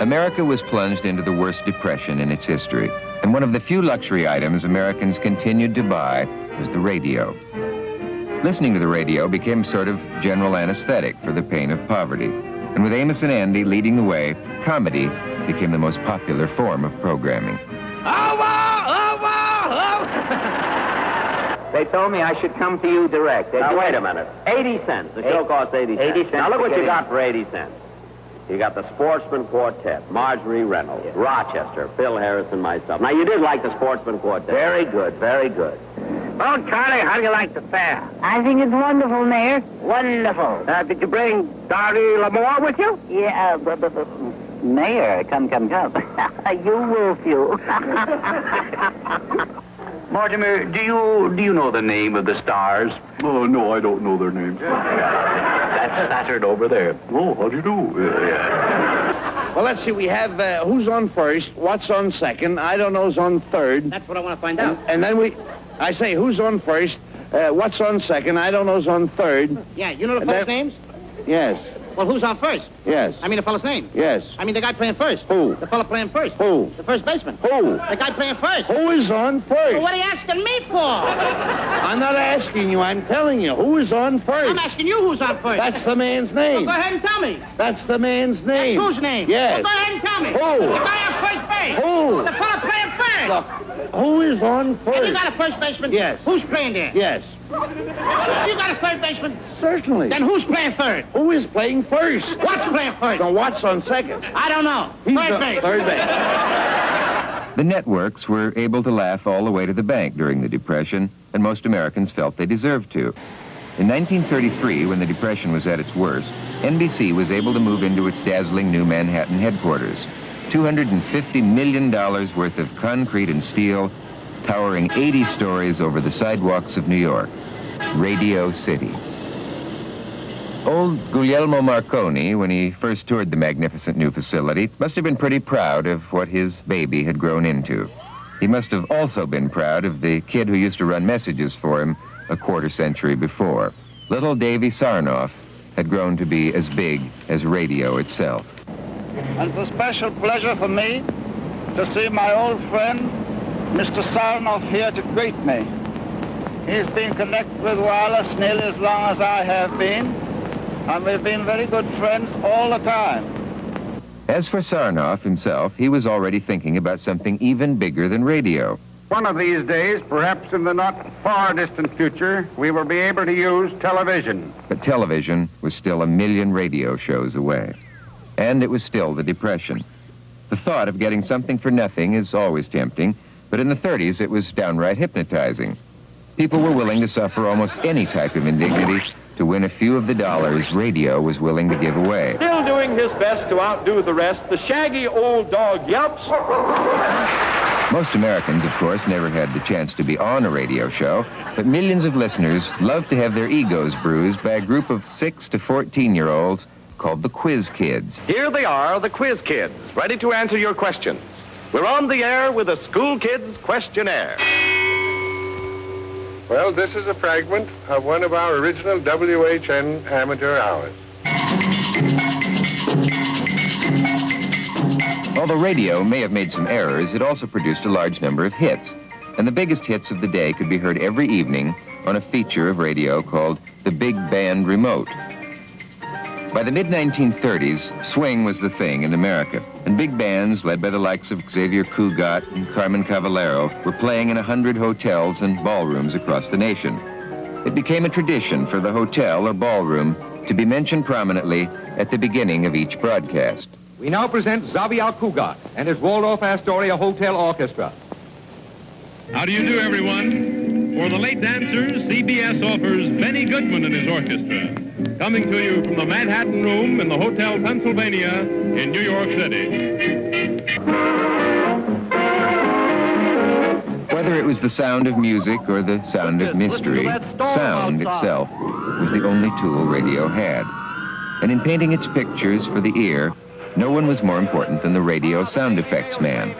America was plunged into the worst depression in its history, and one of the few luxury items Americans continued to buy was the radio. Listening to the radio became sort of general anesthetic for the pain of poverty, and with Amos and Andy leading the way, comedy became the most popular form of programming. They told me I should come to you direct. Now, wait a minute. 80 cents. The show costs 80 cents. 80 cents. Now, look what to you get got for 80 cents. You got the Sportsman Quartet, Marjorie Reynolds, Yes. Rochester, Phil Harris, and myself. Now, you did like the Sportsman Quartet. Very good, very good. Well, Charlie, how do you like the fair? I think it's wonderful, Mayor. Wonderful. Did you bring Darby Lamore with you? Yeah, Mayor, come. You wolf, you. Mortimer, do you know the name of the stars? Oh, no, I don't know their names. That's Saturn over there. Oh, how do you do? Well, let's see. We have who's on first, what's on second, I don't know's on third. That's what I want to find out. And then I say who's on first, what's on second, I don't know's on third. Yeah, you know the And fellow's then- names? Yes, Well, who's on first? yes, I mean the fellow's name. yes. I mean the guy playing first. Who? The fellow playing first. Who? The first baseman. Who? The guy playing first. Who is on first? Well, what are you asking me for? I'm not asking you, I'm telling you. Who is on first? I'm asking you who's on first. That's the man's Well, name. go ahead and tell me. That's the man's name. That's whose name? Yes. Well, go ahead and tell me. Who? The guy on first base. Who? The fellow playing first. Look, who is on first? And you got a first baseman? Yes. Who's playing there? Yes, You got a third baseman? certainly. Then who's playing third? Who is playing first? What's playing first? So what's on second? I don't know. He's Third on base. Third base. The networks were able to laugh all the way to the bank during the Depression, and most Americans felt they deserved to. In 1933, when the Depression was at its worst, NBC was able to move into its dazzling new Manhattan headquarters. $250 million worth of concrete and steel, towering 80 stories over the sidewalks of New York. Radio City. Old Guglielmo Marconi, when he first toured the magnificent new facility, must have been pretty proud of what his baby had grown into. He must have also been proud of the kid who used to run messages for him a quarter century before. Little Davy Sarnoff had grown to be as big as radio itself. And it's a special pleasure for me to see my old friend, Mr. Sarnoff, here to greet me. He's been connected with wireless nearly as long as I have been, and we've been very good friends all the time. As for Sarnoff himself, he was already thinking about something even bigger than radio. One of these days, perhaps in the not far distant future, we will be able to use television. But television was still a million radio shows away. And it was still the Depression. The thought of getting something for nothing is always tempting, but in the 30s it was downright hypnotizing. People were willing to suffer almost any type of indignity to win a few of the dollars radio was willing to give away. Still doing his best to outdo the rest, the shaggy old dog yelps. Most Americans, of course, never had the chance to be on a radio show, but millions of listeners loved to have their egos bruised by a group of 6 to 14-year-olds called the Quiz Kids. Here they are, the Quiz Kids, ready to answer your questions. We're on the air with the School Kids Questionnaire. Well, this is a fragment of one of our original WHN amateur hours. Although radio may have made some errors, it also produced a large number of hits. And the biggest hits of the day could be heard every evening on a feature of radio called the Big Band Remote. By the mid-1930s, swing was the thing in America, and big bands, led by the likes of Xavier Cugat and Carmen Cavallero, were playing in 100 hotels and ballrooms across the nation. It became a tradition for the hotel or ballroom to be mentioned prominently at the beginning of each broadcast. We now present Xavier Cugat and his Waldorf Astoria Hotel Orchestra. How do you do, everyone? For the late dancers, CBS offers Benny Goodman and his orchestra, coming to you from the Manhattan Room in the Hotel Pennsylvania in New York City. Whether it was the sound of music or the sound of mystery, sound itself was the only tool radio had. And in painting its pictures for the ear, no one was more important than the radio sound effects man.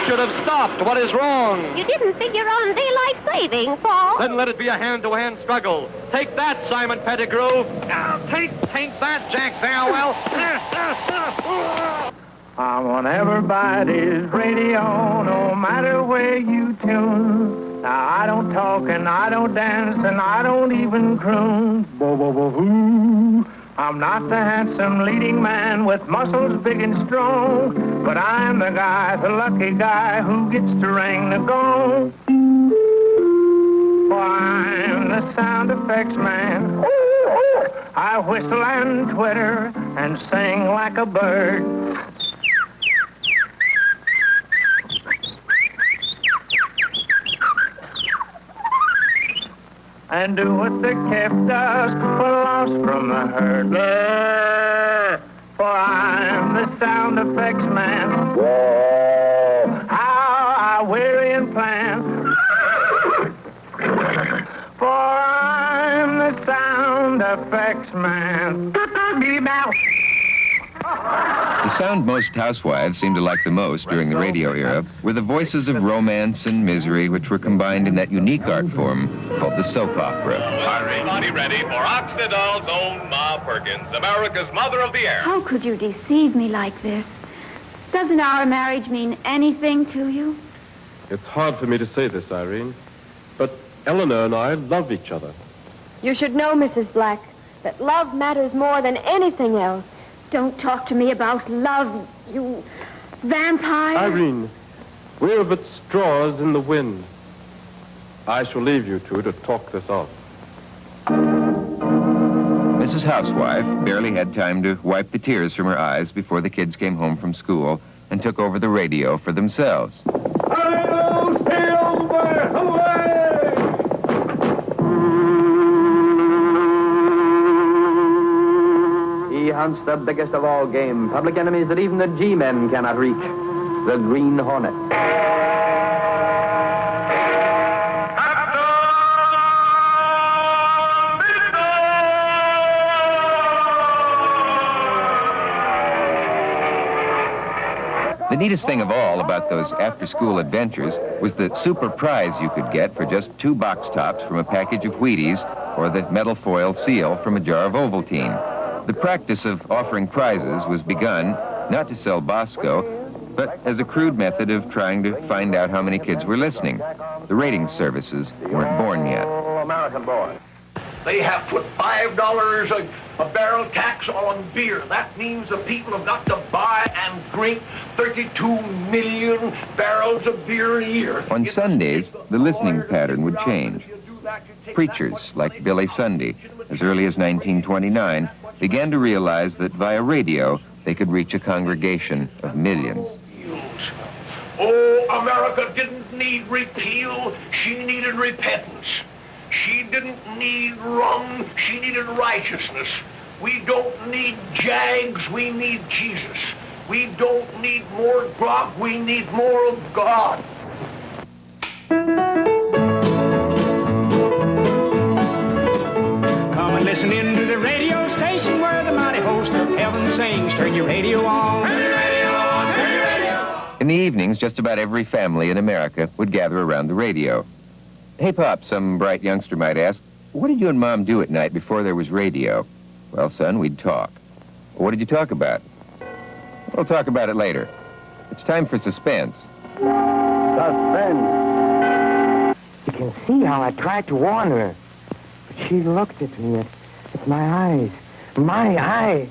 should have stopped. What is wrong? You didn't figure on daylight saving, Paul. Then let it be a hand-to-hand struggle. Take that, Simon Pettigrew. Take that, Jack Farwell. I'm on everybody's radio, no matter where you tune. Now, I don't talk and I don't dance and I don't even croon. Bo-bo-bo-hoo. I'm not the handsome leading man with muscles big and strong, but I'm the guy, the lucky guy who gets to ring the gong. Oh, I'm the sound effects man. I whistle and twitter and sing like a bird. And do what the calf does when lost from the herd. For I'm the sound effects man. Whoa. How I weary and plan. For I'm the sound effects man. The sound most housewives seemed to like the most during the radio era were the voices of romance and misery, which were combined in that unique art form called the soap opera. Everybody ready for Oxydol's own Ma Perkins, America's mother of the air. How could you deceive me like this? Doesn't our marriage mean anything to you? It's hard for me to say this, Irene, but Eleanor and I love each other. You should know, Mrs. Black, that love matters more than anything else. Don't talk to me about love, you vampire. Irene, we're but straws in the wind. I shall leave you two to talk this out. Mrs. Housewife barely had time to wipe the tears from her eyes before the kids came home from school and took over the radio for themselves. He hunts the biggest of all game, public enemies that even the G-men cannot reach, the Green Hornet. The neatest thing of all about those after-school adventures was the super prize you could get for just 2 box tops from a package of Wheaties or the metal foil seal from a jar of Ovaltine. The practice of offering prizes was begun not to sell Bosco, but as a crude method of trying to find out how many kids were listening. The ratings services weren't born yet. American boy. They have put $5 a barrel tax on beer. That means the people have got to buy and drink 32 million barrels of beer a year. On Sundays, the listening pattern would change. Preachers like Billy Sunday, as early as 1929, began to realize that via radio, they could reach a congregation of millions. Oh, America didn't need repeal. She needed repentance. She didn't need rum. She needed righteousness. We don't need Jags. We need Jesus. We don't need more grog. We need more of God. Come and listen in to the radio station where the mighty host of heaven sings. Turn your radio on. Turn your radio on. Turn your radio on. In the evenings, just about every family in America would gather around the radio. Hey, Pop, some bright youngster might ask, what did you and Mom do at night before there was radio? Well, son, we'd talk. What did you talk about? We'll talk about it later. It's time for suspense. Suspense. You can see how I tried to warn her. But she looked at me. It's my eyes. My eyes.